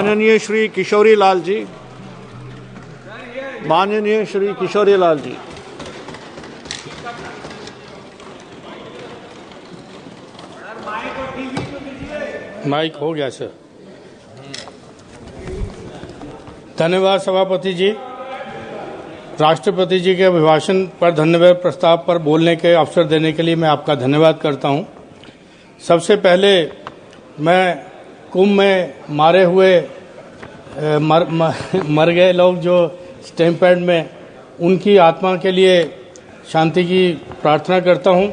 माननीय श्री किशोरी लाल जी, माननीय श्री किशोरी लाल जी। माइक हो गया सर। धन्यवाद सभापति जी। राष्ट्रपति जी के अभिभाषण पर धन्यवाद प्रस्ताव पर बोलने के अवसर देने के लिए मैं आपका धन्यवाद करता हूं। सबसे पहले मैं कुंभ में मारे हुए मर गए लोग जो स्टैंपैड में, उनकी आत्मा के लिए शांति की प्रार्थना करता हूं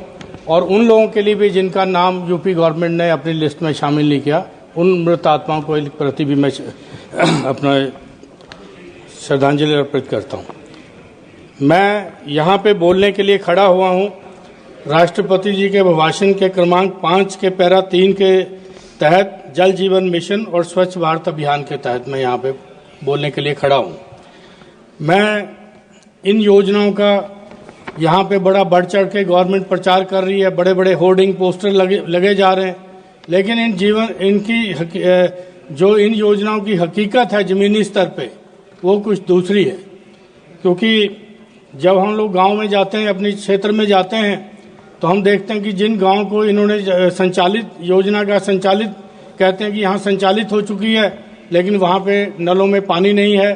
और उन लोगों के लिए भी जिनका नाम यूपी गवर्नमेंट ने अपनी लिस्ट में शामिल नहीं किया, उन मृत आत्माओं को प्रति भी मैं अपना श्रद्धांजलि अर्पित करता हूं। मैं यहाँ पे बोलने के लिए खड़ा हुआ हूँ राष्ट्रपति जी के अभिभाषण के क्रमांक 5 के पैरा 3 के तहत जल जीवन मिशन और स्वच्छ भारत अभियान के तहत मैं यहाँ पे बोलने के लिए खड़ा हूँ। मैं इन योजनाओं का यहाँ पे बड़ा बढ़ चढ़ के गवर्नमेंट प्रचार कर रही है, बड़े बड़े होर्डिंग पोस्टर लगे जा रहे हैं, लेकिन जो इन योजनाओं की हकीकत है ज़मीनी स्तर पे वो कुछ दूसरी है। क्योंकि जब हम लोग गांव में जाते हैं, अपने क्षेत्र में जाते हैं, तो हम देखते हैं कि जिन गांव को इन्होंने संचालित योजना का संचालित कहते हैं कि यहाँ संचालित हो चुकी है, लेकिन वहाँ पे नलों में पानी नहीं है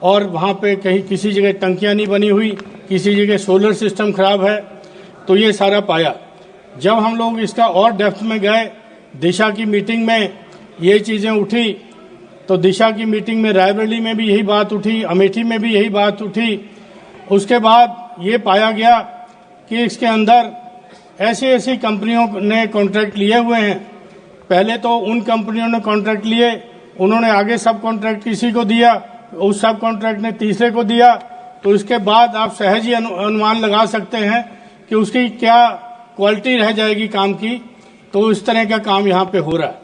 और वहाँ पे कहीं किसी जगह टंकियाँ नहीं बनी हुई, किसी जगह सोलर सिस्टम खराब है। तो ये सारा पाया। जब हम लोग इसका और डेप्थ में गए, दिशा की मीटिंग में ये चीज़ें उठी, तो दिशा की मीटिंग में रायबरेली में भी यही बात उठी, अमेठी में भी यही बात उठी। उसके बाद ये पाया गया कि इसके अंदर ऐसी ऐसी कंपनियों ने कॉन्ट्रैक्ट लिए हुए हैं। पहले तो उन कंपनियों ने कॉन्ट्रैक्ट लिए, उन्होंने आगे सब कॉन्ट्रैक्ट किसी को दिया, उस सब कॉन्ट्रैक्ट ने तीसरे को दिया। तो इसके बाद आप सहज ही अनुमान लगा सकते हैं कि उसकी क्या क्वालिटी रह जाएगी काम की। तो इस तरह का काम यहाँ पे हो रहा है।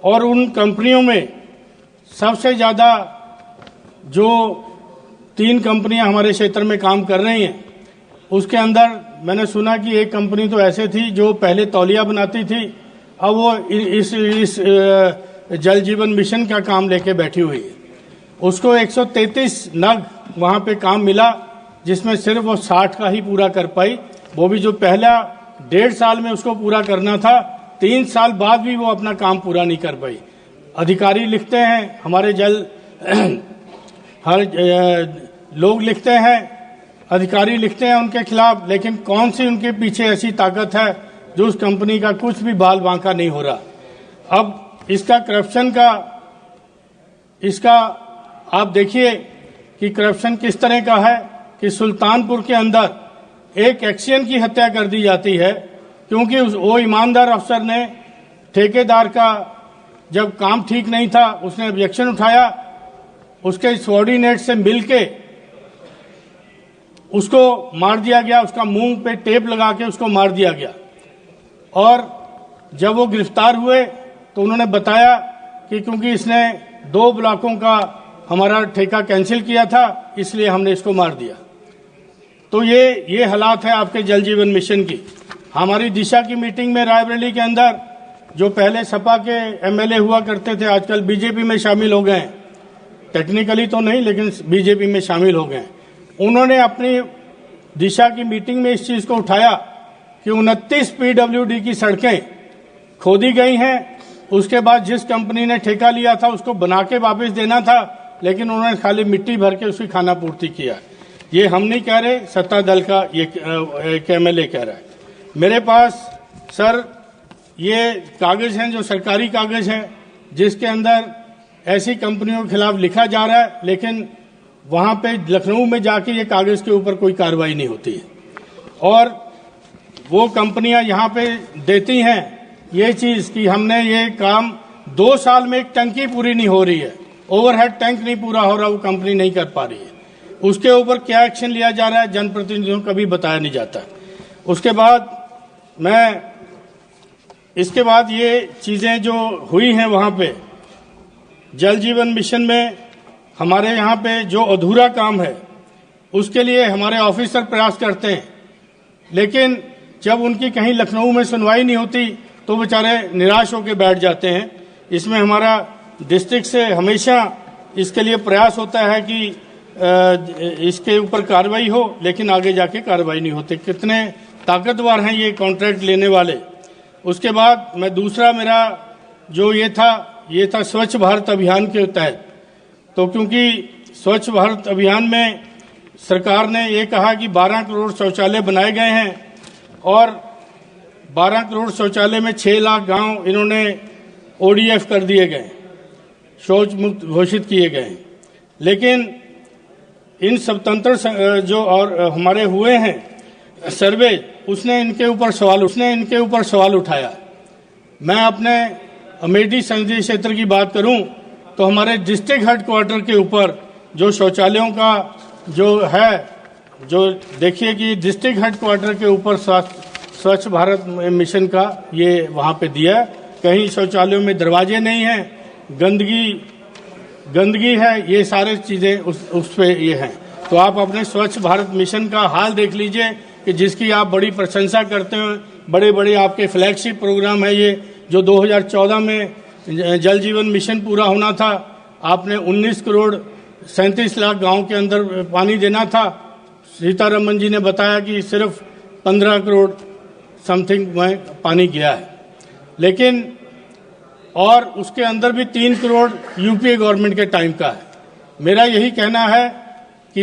और उन कंपनियों में सबसे ज़्यादा जो 3 कंपनियां हमारे क्षेत्र में काम कर रही हैं, उसके अंदर मैंने सुना कि एक कंपनी तो ऐसे थी जो पहले तौलिया बनाती थी, अब वो इस जल जीवन मिशन का काम लेके बैठी हुई है। उसको 133 नग वहाँ पे काम मिला, जिसमें सिर्फ वो 60 का ही पूरा कर पाई। वो भी जो पहला 1.5 साल में उसको पूरा करना था, 3 साल बाद भी वो अपना काम पूरा नहीं कर पाई। अधिकारी लिखते हैं, हमारे हर लोग लिखते हैं, अधिकारी लिखते हैं उनके खिलाफ, लेकिन कौन सी उनके पीछे ऐसी ताकत है जो उस कंपनी का कुछ भी बाल बांका नहीं हो रहा। अब इसका करप्शन का आप देखिए कि करप्शन किस तरह का है कि सुल्तानपुर के अंदर एक एक्शियन की हत्या कर दी जाती है, क्योंकि वो ईमानदार अफसर ने ठेकेदार का जब काम ठीक नहीं था, उसने ऑब्जेक्शन उठाया, उसके सबॉर्डिनेट से मिलके उसको मार दिया गया, उसका मुंह पे टेप लगा के उसको मार दिया गया। और जब वो गिरफ्तार हुए तो उन्होंने बताया कि क्योंकि इसने 2 ब्लॉकों का हमारा ठेका कैंसिल किया था, इसलिए हमने इसको मार दिया। तो ये हालात है आपके जल जीवन मिशन की। हमारी दिशा की मीटिंग में रायबरेली के अंदर जो पहले सपा के एमएलए हुआ करते थे, आजकल बीजेपी में शामिल हो गए, टेक्निकली तो नहीं लेकिन बीजेपी में शामिल हो गए। उन्होंने अपनी दिशा की मीटिंग में इस चीज को उठाया कि 29 पीडब्ल्यूडी की सड़कें खोदी गई हैं। उसके बाद जिस कंपनी ने ठेका लिया था उसको बना के वापस देना था, लेकिन उन्होंने खाली मिट्टी भर के उसकी खाना पूर्ति किया। ये हम नहीं कह रहे, सत्ता दल का ये एमएलए कह रहा है। मेरे पास सर ये कागज हैं जो सरकारी कागज हैं, जिसके अंदर ऐसी कंपनियों के खिलाफ लिखा जा रहा है, लेकिन वहां पे लखनऊ में जाके ये कागज के ऊपर कोई कार्रवाई नहीं होती है। और वो कंपनियां यहाँ पे देती हैं ये चीज कि हमने ये काम 2 साल में एक टंकी पूरी नहीं हो रही है, ओवरहेड टैंक नहीं पूरा हो रहा, वो कंपनी नहीं कर पा रही है। उसके ऊपर क्या एक्शन लिया जा रहा है जनप्रतिनिधियों को कभी बताया नहीं जाता। उसके बाद ये चीजें जो हुई हैं वहां पे जल जीवन मिशन में, हमारे यहाँ पे जो अधूरा काम है उसके लिए हमारे ऑफिसर प्रयास करते हैं, लेकिन जब उनकी कहीं लखनऊ में सुनवाई नहीं होती तो बेचारे निराश होकर बैठ जाते हैं। इसमें हमारा डिस्ट्रिक्ट से हमेशा इसके लिए प्रयास होता है कि इसके ऊपर कार्रवाई हो, लेकिन आगे जाके कार्रवाई नहीं होती। कितने ताकतवर हैं ये कॉन्ट्रैक्ट लेने वाले। उसके बाद मैं दूसरा मेरा जो ये था स्वच्छ भारत अभियान के तहत। तो क्योंकि स्वच्छ भारत अभियान में सरकार ने ये कहा कि 12 करोड़ शौचालय बनाए गए हैं और 12 करोड़ शौचालय में 6 लाख गांव इन्होंने ODF कर दिए गए, शौच मुक्त घोषित किए गए। लेकिन इन स्वतंत्र जो और हमारे हुए हैं सर्वे, उसने इनके ऊपर सवाल उठाया। मैं अपने अमेठी संसदीय क्षेत्र की बात करूं तो हमारे डिस्ट्रिक्ट हेडक्वार्टर के ऊपर जो शौचालयों का जो देखिए कि डिस्ट्रिक्ट हेडक्वार्टर के ऊपर स्वच्छ भारत मिशन का ये वहां पे दिया है। कहीं शौचालयों में दरवाजे नहीं हैं, गंदगी है, ये सारे चीजें उस पे ये हैं। तो आप अपने स्वच्छ भारत मिशन का हाल देख लीजिए कि जिसकी आप बड़ी प्रशंसा करते हैं। बड़े बड़े आपके फ्लैगशिप प्रोग्राम है ये, जो 2014 में जल जीवन मिशन पूरा होना था, आपने 19 करोड़ 37 लाख गांव के अंदर पानी देना था। सीतारमन जी ने बताया कि सिर्फ 15 करोड़ समथिंग में पानी गया है। लेकिन और उसके अंदर भी 3 करोड़ यूपीए गवर्नमेंट के टाइम का है। मेरा यही कहना है कि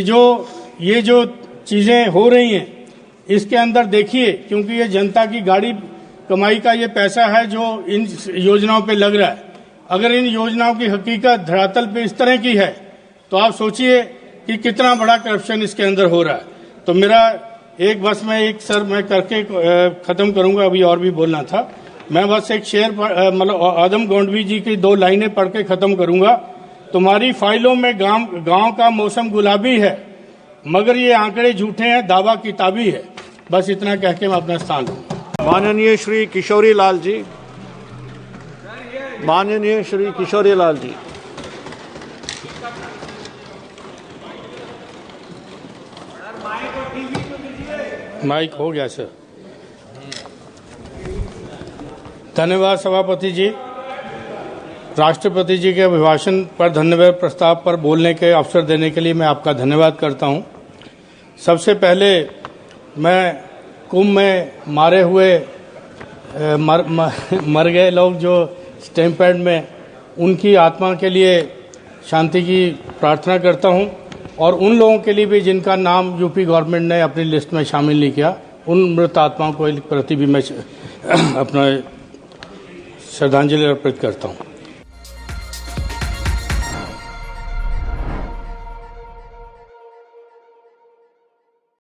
ये जो चीजें हो रही हैं इसके अंदर देखिए, क्योंकि ये जनता की गाड़ी कमाई का ये पैसा है जो इन योजनाओं पे लग रहा है। अगर इन योजनाओं की हकीकत धरातल पे इस तरह की है तो आप सोचिए कि कितना बड़ा करप्शन इसके अंदर हो रहा है। तो मेरा मैं करके खत्म करूंगा, अभी और भी बोलना था। मैं बस एक शेर मतलब आदम गोंडवी जी की 2 लाइनें पढ़ के खत्म करूंगा। तुम्हारी फाइलों में गांव का मौसम गुलाबी है, मगर ये आंकड़े झूठे हैं, दावा किताबी है। बस इतना कह के मैं अपना स्थान लूंगा। माननीय श्री किशोरी लाल जी, माननीय श्री किशोरी लाल जी। माइक हो गया सर। धन्यवाद सभापति जी। राष्ट्रपति जी के अभिभाषण पर धन्यवाद प्रस्ताव पर बोलने के अवसर देने के लिए मैं आपका धन्यवाद करता हूं। सबसे पहले मैं कुंभ में मारे हुए मर गए लोग जो स्टैम्पेड में, उनकी आत्मा के लिए शांति की प्रार्थना करता हूं और उन लोगों के लिए भी जिनका नाम यूपी गवर्नमेंट ने अपनी लिस्ट में शामिल नहीं किया, उन मृत आत्माओं को प्रति भी मैं अपना श्रद्धांजलि अर्पित करता हूं।